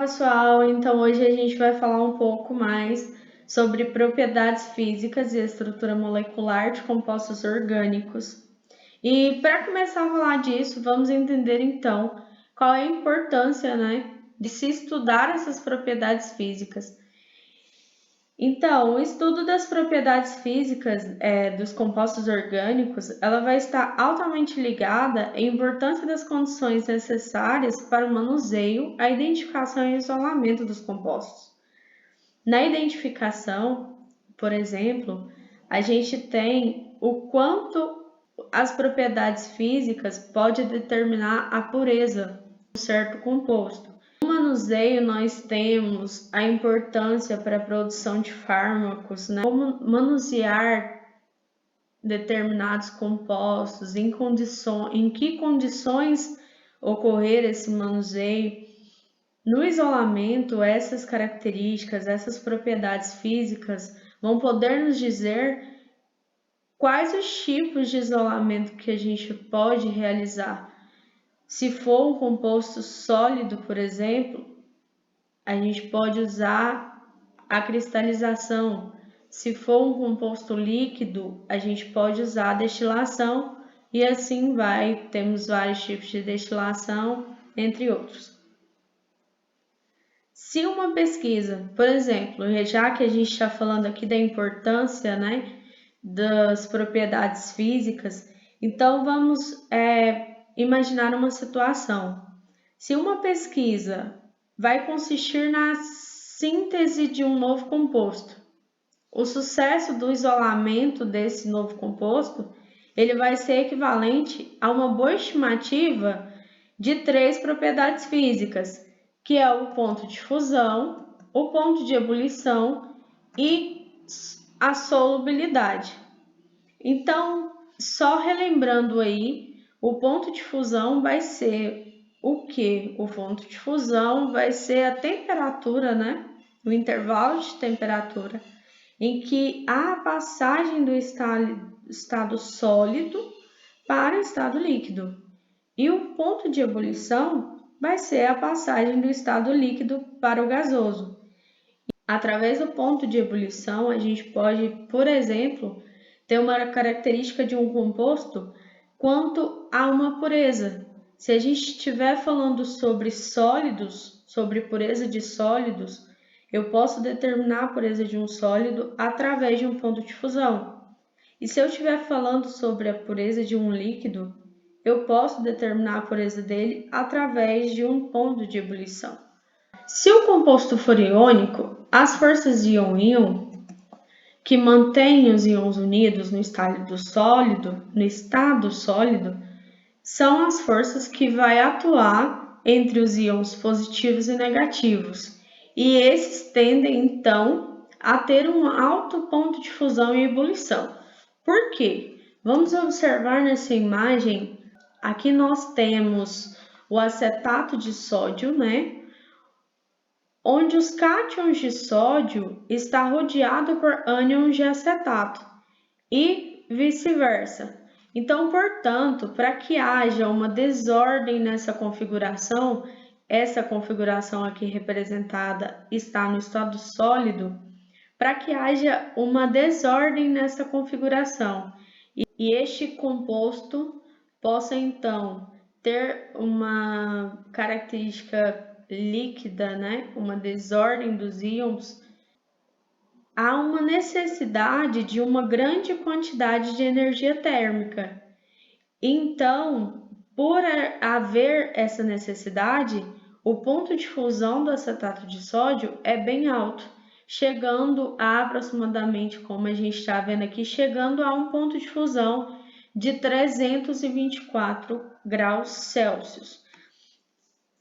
pessoal, então hoje a gente vai falar um pouco mais sobre propriedades físicas e estrutura molecular de compostos orgânicos. E para começar a falar disso, vamos entender então qual é a importância, de se estudar essas propriedades físicas. Então, o estudo das propriedades físicas dos compostos orgânicos, ela vai estar altamente ligada à importância das condições necessárias para o manuseio, a identificação e o isolamento dos compostos. Na identificação, por exemplo, a gente tem o quanto as propriedades físicas podem determinar a pureza de um certo composto. No manuseio, nós temos a importância para a produção de fármacos, como manusear determinados compostos, em que condições ocorrer esse manuseio. No isolamento, essas características, essas propriedades físicas vão poder nos dizer quais os tipos de isolamento que a gente pode realizar. Se for um composto sólido, por exemplo, a gente pode usar a cristalização. Se for um composto líquido, a gente pode usar a destilação e assim vai. Temos vários tipos de destilação, entre outros. Se uma pesquisa, por exemplo, já que a gente está falando aqui da importância, das propriedades físicas, então vamos imaginar uma situação. Se uma pesquisa vai consistir na síntese de um novo composto, o sucesso do isolamento desse novo composto, ele vai ser equivalente a uma boa estimativa de 3 propriedades físicas, que é o ponto de fusão, o ponto de ebulição e a solubilidade. Então, só relembrando aí, o ponto de fusão vai ser o que? O ponto de fusão vai ser a temperatura, o intervalo de temperatura em que há a passagem do estado sólido para o estado líquido. E o ponto de ebulição vai ser a passagem do estado líquido para o gasoso. Através do ponto de ebulição, a gente pode, por exemplo, ter uma característica de um composto quanto a uma pureza. Se a gente estiver falando sobre sólidos, sobre pureza de sólidos, eu posso determinar a pureza de um sólido através de um ponto de fusão. E se eu estiver falando sobre a pureza de um líquido, eu posso determinar a pureza dele através de um ponto de ebulição. Se o composto for iônico, as forças íon-íon, que mantêm os íons unidos no estado sólido, são as forças que vai atuar entre os íons positivos e negativos. E esses tendem, então, a ter um alto ponto de fusão e ebulição. Por quê? Vamos observar nessa imagem, aqui nós temos o acetato de sódio, onde os cátions de sódio está rodeado por ânions de acetato e vice-versa. Então, portanto, para que haja uma desordem nessa configuração, essa configuração aqui representada está no estado sólido, para que haja uma desordem nessa configuração e este composto possa então ter uma característica líquida, uma desordem dos íons, há uma necessidade de uma grande quantidade de energia térmica. Então, por haver essa necessidade, o ponto de fusão do acetato de sódio é bem alto, chegando a aproximadamente, como a gente está vendo aqui, chegando a um ponto de fusão de 324 graus Celsius.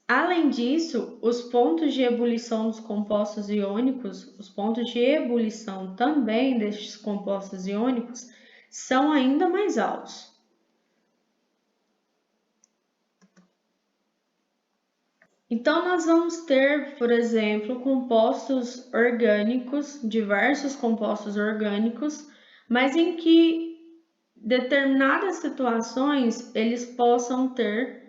Além disso, os pontos de ebulição dos compostos iônicos, os pontos de ebulição também destes compostos iônicos, são ainda mais altos. Então, nós vamos ter, por exemplo, compostos orgânicos, diversos compostos orgânicos, mas em que determinadas situações eles possam ter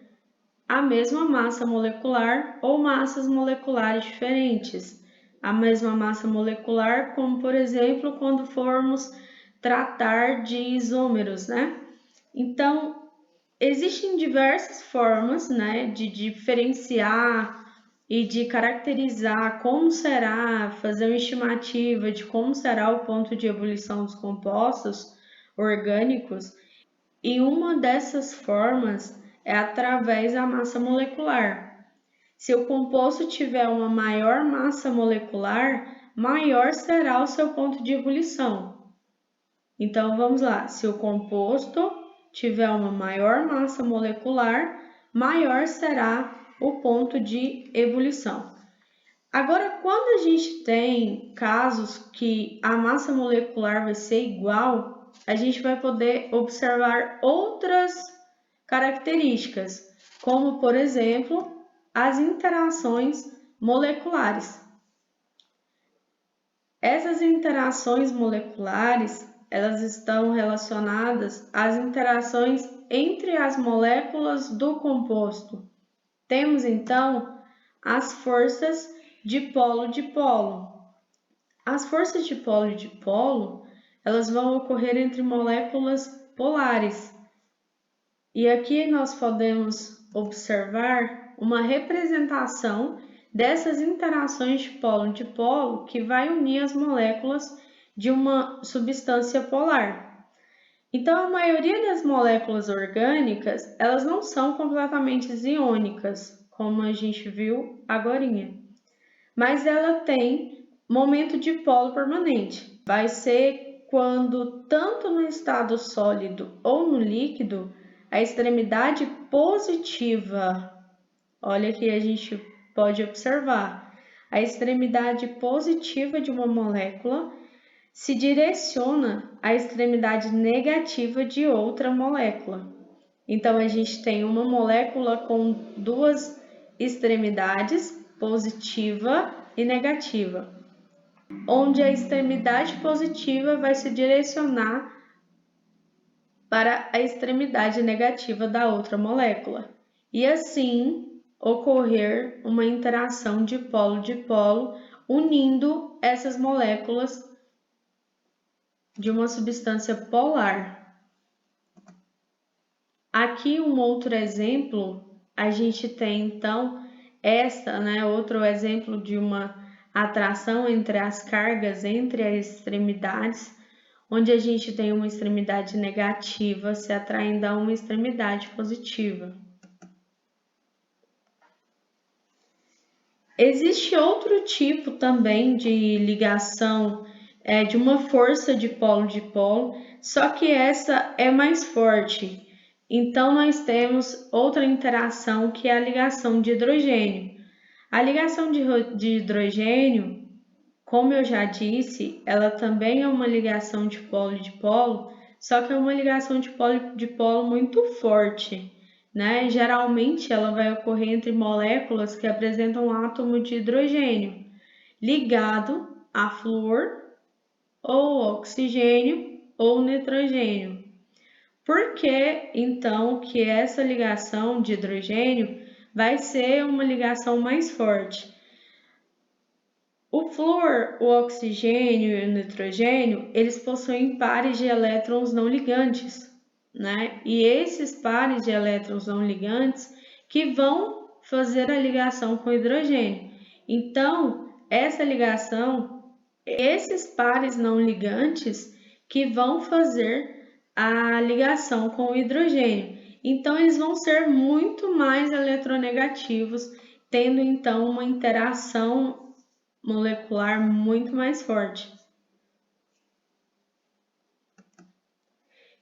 a mesma massa molecular ou massas moleculares diferentes. A mesma massa molecular, como por exemplo, quando formos tratar de isômeros, né? Então, existem diversas formas, né, de diferenciar e de caracterizar como será, fazer uma estimativa de como será o ponto de ebulição dos compostos orgânicos, e uma dessas formas é através da massa molecular. Se o composto tiver uma maior massa molecular, maior será o seu ponto de ebulição. Então vamos lá, se o composto tiver uma maior massa molecular, maior será o ponto de ebulição. Agora, quando a gente tem casos que a massa molecular vai ser igual, a gente vai poder observar outras características, como por exemplo, as interações moleculares. Essas interações moleculares, elas estão relacionadas às interações entre as moléculas do composto. Temos então as forças dipolo-dipolo. As forças dipolo-dipolo, elas vão ocorrer entre moléculas polares. E aqui nós podemos observar uma representação dessas interações de polo-dipolo que vai unir as moléculas de uma substância polar. Então, a maioria das moléculas orgânicas, elas não são completamente iônicas, como a gente viu agorinha, mas ela tem momento dipolo permanente. Vai ser quando, tanto no estado sólido ou no líquido, a extremidade positiva, olha que a gente pode observar, a extremidade positiva de uma molécula se direciona à extremidade negativa de outra molécula. Então, a gente tem uma molécula com duas extremidades, positiva e negativa, onde a extremidade positiva vai se direcionar para a extremidade negativa da outra molécula, e assim ocorrer uma interação de polo-dipolo unindo essas moléculas de uma substância polar. Aqui um outro exemplo, a gente tem então outro exemplo de uma atração entre as cargas entre as extremidades, onde a gente tem uma extremidade negativa se atraindo a uma extremidade positiva. Existe outro tipo também de ligação de uma força de polo-dipolo, só que essa é mais forte. Então, nós temos outra interação que é a ligação de hidrogênio. A ligação de hidrogênio, como eu já disse, ela também é uma ligação de polo-dipolo, só que é uma ligação de polo-dipolo muito forte, né? Geralmente, ela vai ocorrer entre moléculas que apresentam um átomo de hidrogênio ligado a flúor, ou oxigênio, ou nitrogênio. Por que, então, que essa ligação de hidrogênio vai ser uma ligação mais forte? O flúor, o oxigênio e o nitrogênio, eles possuem pares de elétrons não ligantes, né? E esses pares de elétrons não ligantes que vão fazer a ligação com o hidrogênio. Então, essa ligação, esses pares não ligantes que vão fazer a ligação com o hidrogênio. Então, eles vão ser muito mais eletronegativos, tendo então uma interação molecular muito mais forte.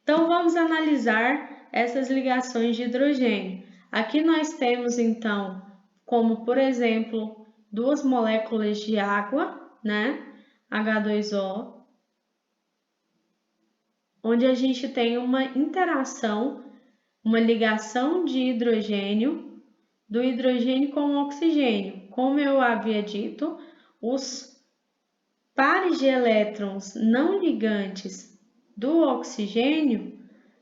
Então, vamos analisar essas ligações de hidrogênio. Aqui nós temos, então, como, por exemplo, duas moléculas de água, né? H2O, onde a gente tem uma interação, uma ligação de hidrogênio, do hidrogênio com o oxigênio. Como eu havia dito, os pares de elétrons não ligantes do oxigênio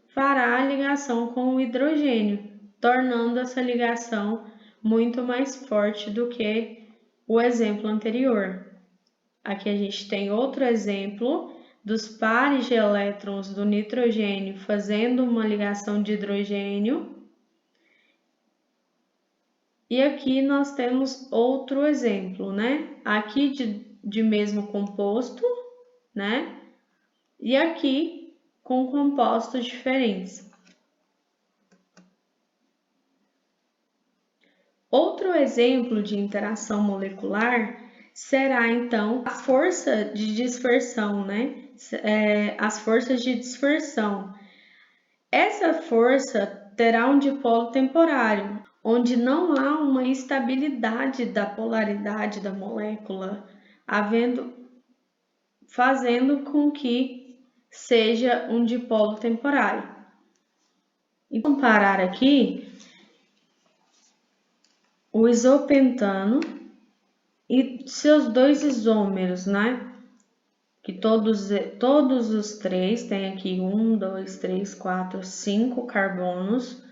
fará a ligação com o hidrogênio, tornando essa ligação muito mais forte do que o exemplo anterior. Aqui a gente tem outro exemplo dos pares de elétrons do nitrogênio fazendo uma ligação de hidrogênio. E aqui nós temos outro exemplo, né? Aqui de mesmo composto, né? E aqui com compostos diferentes. Outro exemplo de interação molecular será, então, a força de dispersão, né? As forças de dispersão. Essa força terá um dipolo temporário, onde não há uma estabilidade da polaridade da molécula, fazendo com que seja um dipolo temporário. E comparar aqui o isopentano e seus dois isômeros, né? Que todos os três têm aqui 1, 2, 3, 4, 5 carbonos.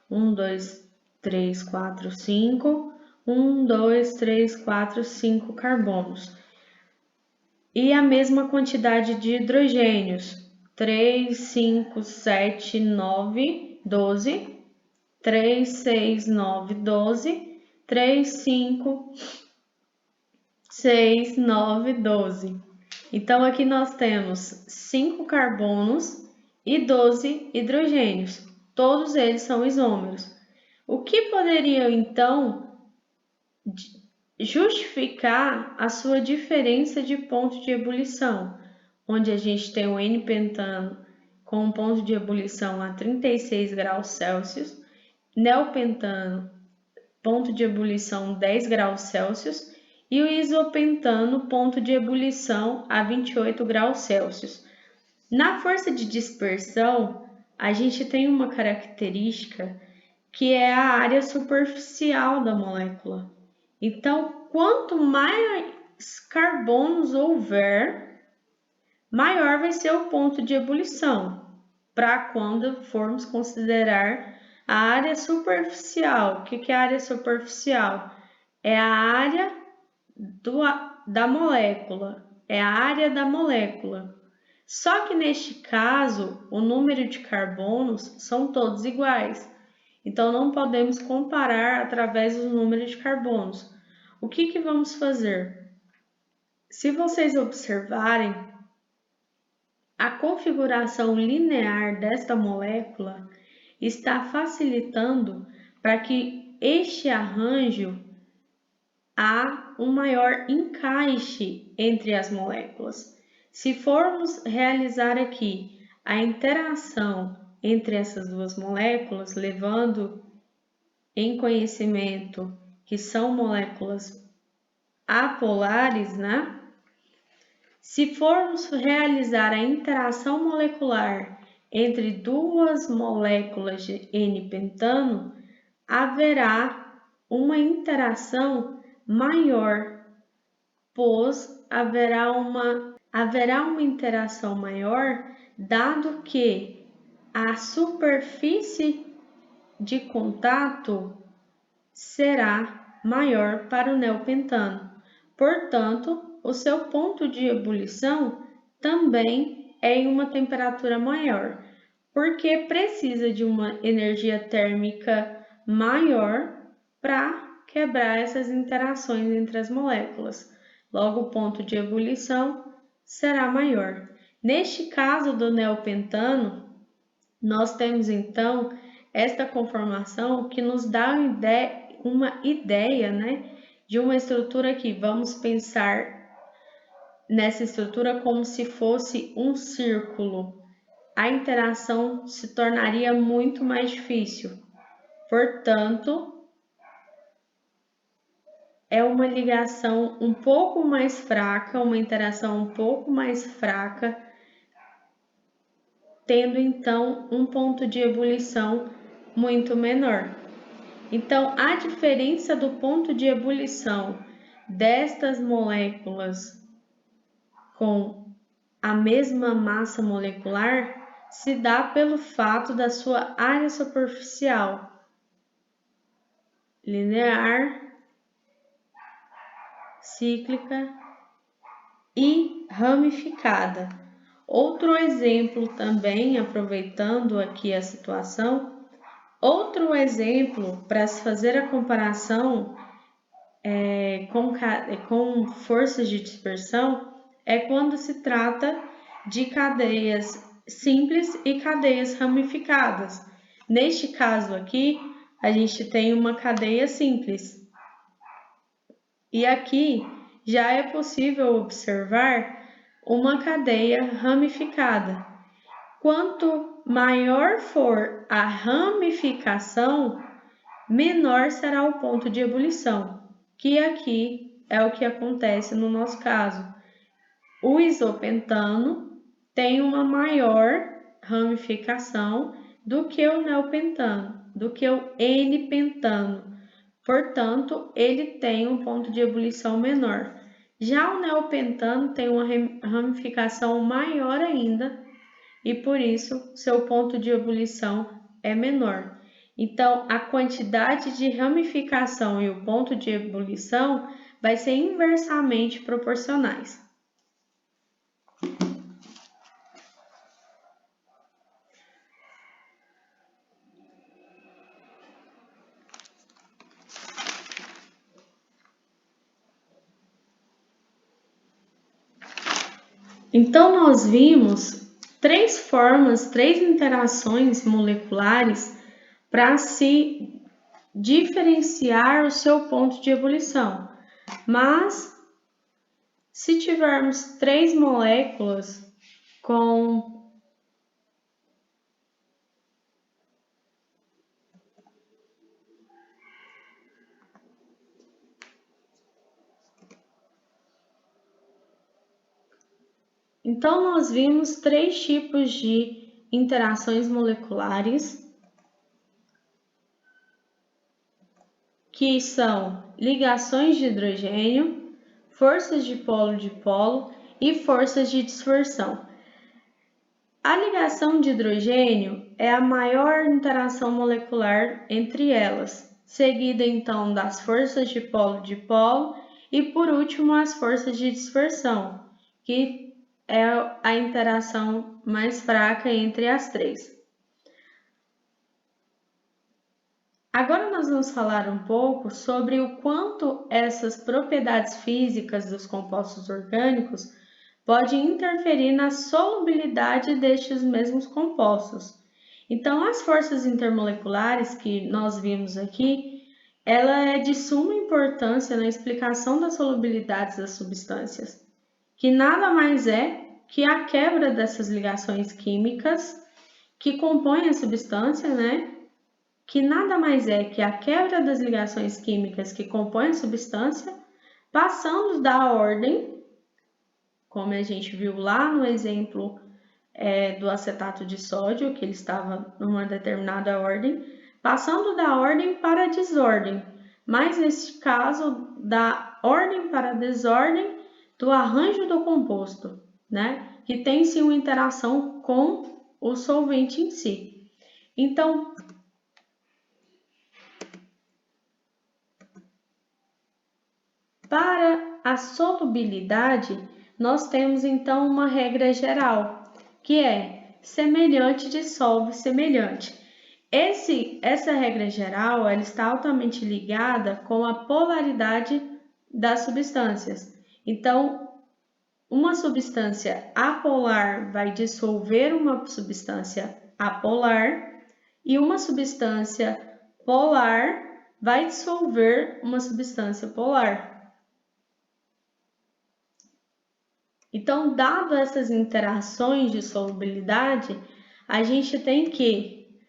1, 2, 3, 4, 5. 1, 2, 3, 4, 5 carbonos. E a mesma quantidade de hidrogênios. 3, 5, 7, 9, 12. 3, 6, 9, 12. 3, 5, 6, 9, 12. Então, aqui nós temos 5 carbonos e 12 hidrogênios. Todos eles são isômeros. O que poderia, então, justificar a sua diferença de ponto de ebulição? Onde a gente tem o N-pentano com um ponto de ebulição a 36 graus Celsius, neopentano, ponto de ebulição 10 graus Celsius, e o isopentano, ponto de ebulição a 28 graus Celsius. Na força de dispersão, a gente tem uma característica que é a área superficial da molécula. Então, quanto mais carbonos houver, maior vai ser o ponto de ebulição, para quando formos considerar a área superficial. O que é a área superficial? É a área da molécula, é a área da molécula. Só que neste caso, o número de carbonos são todos iguais. Então, não podemos comparar através do número de carbonos. O que vamos fazer? Se vocês observarem, a configuração linear desta molécula está facilitando para que este arranjo há um maior encaixe entre as moléculas. Se formos realizar aqui a interação entre essas duas moléculas, levando em conhecimento que são moléculas apolares, né? Se formos realizar a interação molecular entre duas moléculas de N-pentano, haverá uma interação maior, pois haverá uma interação maior, dado que a superfície de contato será maior para o neopentano. Portanto, o seu ponto de ebulição também é em uma temperatura maior, porque precisa de uma energia térmica maior para quebrar essas interações entre as moléculas. Logo, o ponto de ebulição será maior. Neste caso do neopentano, nós temos então esta conformação que nos dá uma ideia, né, de uma estrutura que vamos pensar nessa estrutura como se fosse um círculo. A interação se tornaria muito mais difícil. Portanto, é uma ligação um pouco mais fraca, uma interação um pouco mais fraca, tendo então um ponto de ebulição muito menor. Então, a diferença do ponto de ebulição destas moléculas com a mesma massa molecular se dá pelo fato da sua área superficial. linear, cíclica e ramificada. Outro exemplo também, aproveitando aqui a situação, outro exemplo para se fazer a comparação com forças de dispersão é quando se trata de cadeias simples e cadeias ramificadas. Neste caso aqui, a gente tem uma cadeia simples. E aqui já é possível observar uma cadeia ramificada. Quanto maior for a ramificação, menor será o ponto de ebulição, que aqui é o que acontece no nosso caso. O isopentano tem uma maior ramificação do que o neopentano, do que o N-pentano. Portanto, ele tem um ponto de ebulição menor. Já o neopentano tem uma ramificação maior ainda e, por isso, seu ponto de ebulição é menor. Então, a quantidade de ramificação e o ponto de ebulição vai ser inversamente proporcionais. Então, nós vimos três interações moleculares para se diferenciar o seu ponto de ebulição. Mas, se tivermos três moléculas com Então, nós vimos três tipos de interações moleculares, que são ligações de hidrogênio, forças de polo e forças de dispersão. A ligação de hidrogênio é a maior interação molecular entre elas, seguida então das forças de polo e por último as forças de dispersão, que é a interação mais fraca entre as três. Agora nós vamos falar um pouco sobre o quanto essas propriedades físicas dos compostos orgânicos podem interferir na solubilidade destes mesmos compostos. Então, as forças intermoleculares que nós vimos aqui, ela é de suma importância na explicação das solubilidades das substâncias, que nada mais é que a quebra dessas ligações químicas que compõem a substância, que nada mais é que a quebra das ligações químicas que compõem a substância, passando da ordem, como a gente viu lá no exemplo do acetato de sódio, que ele estava numa determinada ordem, passando da ordem para a desordem, mas nesse caso da ordem para a desordem do arranjo do composto, que tem sim uma interação com o solvente em si. Então, para a solubilidade, nós temos então uma regra geral, que é semelhante dissolve semelhante. Essa regra geral ela está altamente ligada com a polaridade das substâncias. Então, uma substância apolar vai dissolver uma substância apolar e uma substância polar vai dissolver uma substância polar. Então, dado essas interações de solubilidade, a gente tem que,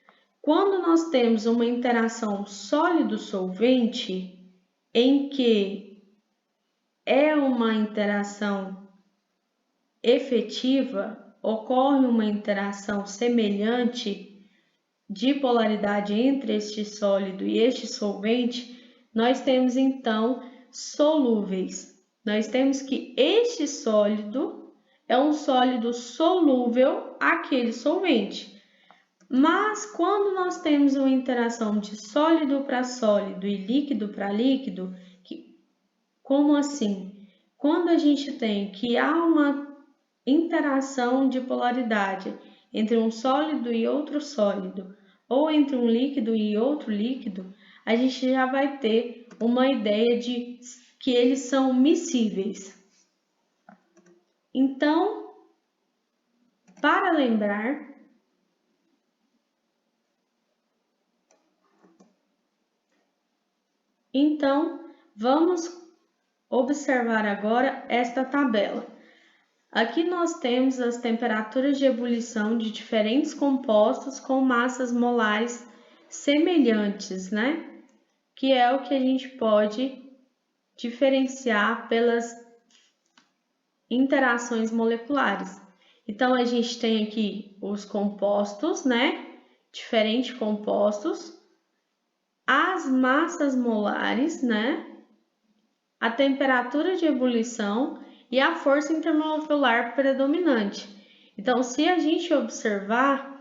quando nós temos uma interação sólido-solvente, em que é uma interação efetiva, ocorre uma interação semelhante de polaridade entre este sólido e este solvente, nós temos então solúveis. Nós temos que este sólido é um sólido solúvel àquele solvente. Mas quando nós temos uma interação de sólido para sólido e líquido para líquido, como assim? Quando a gente tem que há uma interação de polaridade entre um sólido e outro sólido, ou entre um líquido e outro líquido, a gente já vai ter uma ideia de que eles são miscíveis. Então, para lembrar, vamos observar agora esta tabela. Aqui nós temos as temperaturas de ebulição de diferentes compostos com massas molares semelhantes, né? Que é o que a gente pode diferenciar pelas interações moleculares. Então, a gente tem aqui os compostos, né? Diferentes compostos, as massas molares, né? A temperatura de ebulição e a força intermolecular predominante. Então, se a gente observar,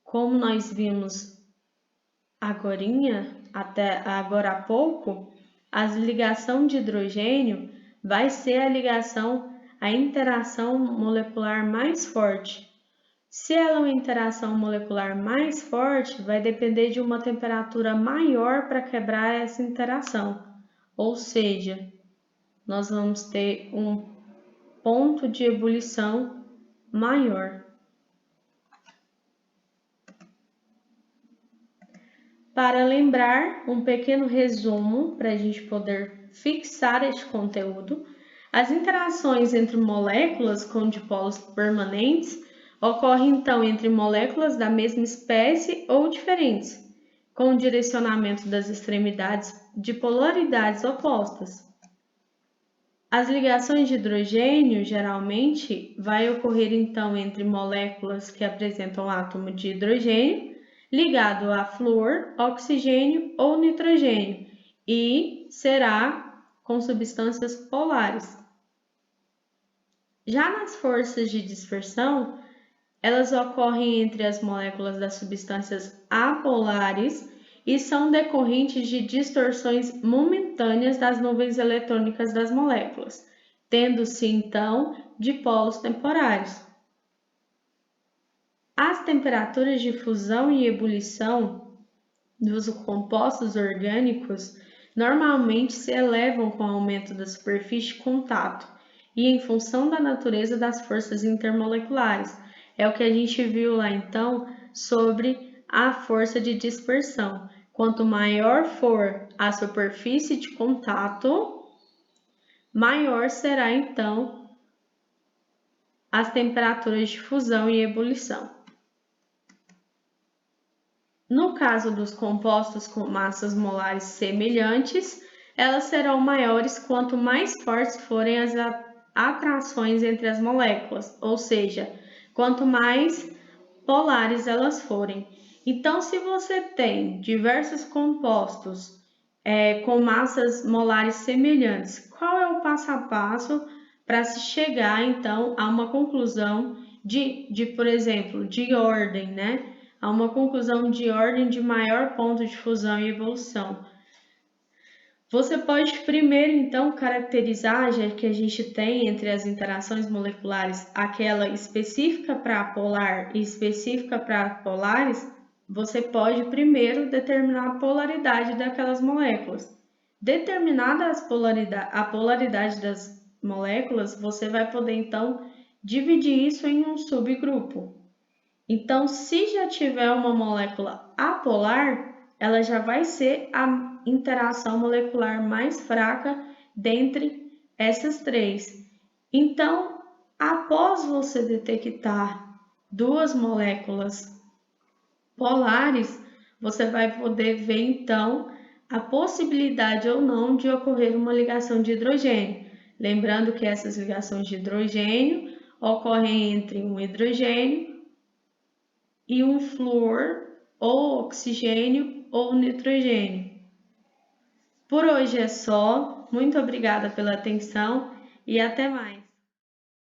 como nós vimos agora há pouco, a ligação de hidrogênio vai ser a interação molecular mais forte. Se ela é uma interação molecular mais forte, vai depender de uma temperatura maior para quebrar essa interação. Ou seja, nós vamos ter um ponto de ebulição maior. Para lembrar, um pequeno resumo para a gente poder fixar este conteúdo, as interações entre moléculas com dipolos permanentes ocorrem então entre moléculas da mesma espécie ou diferentes, com o direcionamento das extremidades de polaridades opostas. As ligações de hidrogênio geralmente vai ocorrer então entre moléculas que apresentam átomo de hidrogênio ligado a flúor, oxigênio ou nitrogênio e será com substâncias polares. Já nas forças de dispersão, elas ocorrem entre as moléculas das substâncias apolares e são decorrentes de distorções momentâneas das nuvens eletrônicas das moléculas, tendo-se então dipolos temporários. As temperaturas de fusão e ebulição dos compostos orgânicos normalmente se elevam com o aumento da superfície de contato e em função da natureza das forças intermoleculares. É o que a gente viu lá então sobre a força de dispersão. Quanto maior for a superfície de contato, maior será então as temperaturas de fusão e ebulição. No caso dos compostos com massas molares semelhantes, elas serão maiores quanto mais fortes forem as atrações entre as moléculas, ou seja, quanto mais polares elas forem. Então, se você tem diversos compostos com massas molares semelhantes, qual é o passo a passo para se chegar, então, a uma conclusão por exemplo, de ordem, né? A uma conclusão de ordem de maior ponto de fusão e evolução. Você pode primeiro, então, caracterizar, já que a gente tem entre as interações moleculares aquela específica para apolar e específica para apolares, você pode primeiro determinar a polaridade daquelas moléculas. Determinada a polaridade das moléculas, você vai poder, então, dividir isso em um subgrupo. Então, se já tiver uma molécula apolar, ela já vai ser a interação molecular mais fraca dentre essas três. Então, após você detectar duas moléculas polares, você vai poder ver então a possibilidade ou não de ocorrer uma ligação de hidrogênio. Lembrando que essas ligações de hidrogênio ocorrem entre um hidrogênio e um flúor, ou oxigênio, ou nitrogênio. Por hoje é só. Muito obrigada pela atenção e até mais.